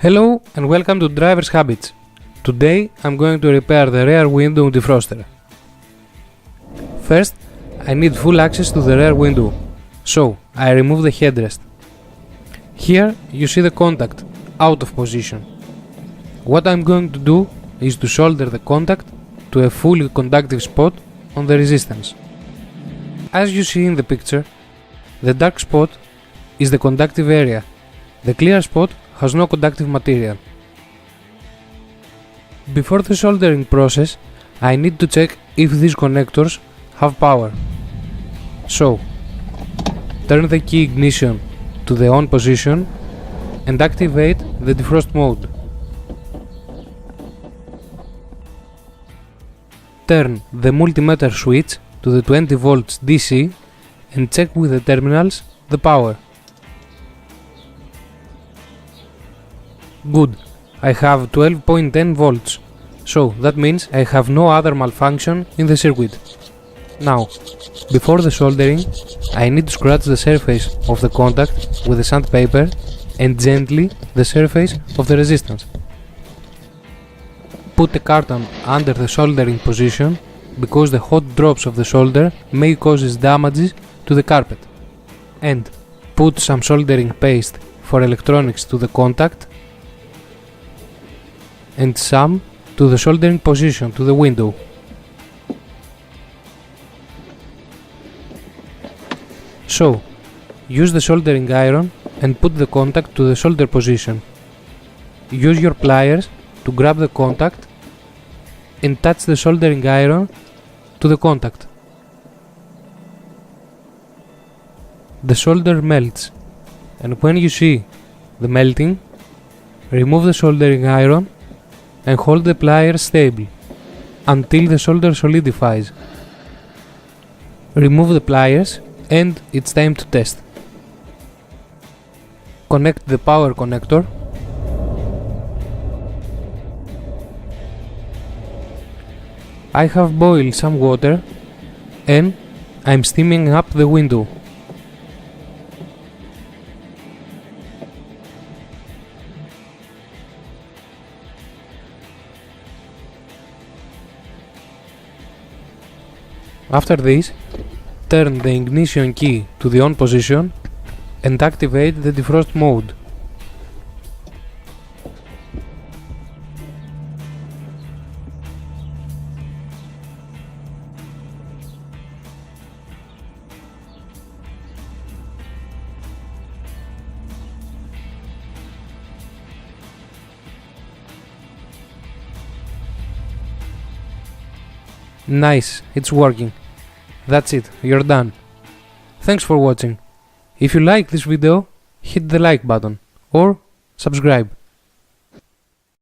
Hello and welcome to Driver's Habits. Today I'm going to repair the rear window defroster. First, I need full access to the rear window, so I remove the headrest. Here you see the contact, out of position. What I'm going to do is to solder the contact to a fully conductive spot on the resistance. As you see in the picture, the dark spot is the conductive area. The clear spot has no conductive material. Before the soldering process, I need to check if these connectors have power. So, turn the key ignition to the on position and activate the defrost mode. Turn the multimeter switch to the 20 volts DC and check with the terminals the power. Good, I have 12.10 volts, so that means I have no other malfunction in the circuit. Now, before the soldering, I need to scratch the surface of the contact with the sandpaper and gently the surface of the resistance. Put the carton under the soldering position because the hot drops of the solder may cause damages to the carpet. And put some soldering paste for electronics to the contact and some to the soldering position to the window. So, use the soldering iron and put the contact to the solder position. Use your pliers to grab the contact and touch the soldering iron to the contact. The solder melts, and when you see the melting, remove the soldering iron and hold the pliers stable until the solder solidifies. Remove the pliers and it's time to test. Connect the power connector. I have boiled some water and I'm steaming up the window. After this, turn the ignition key to the on position and activate the defrost mode. Nice, it's working. That's it, you're done. Thanks for watching. If you like this video, hit the like button or subscribe.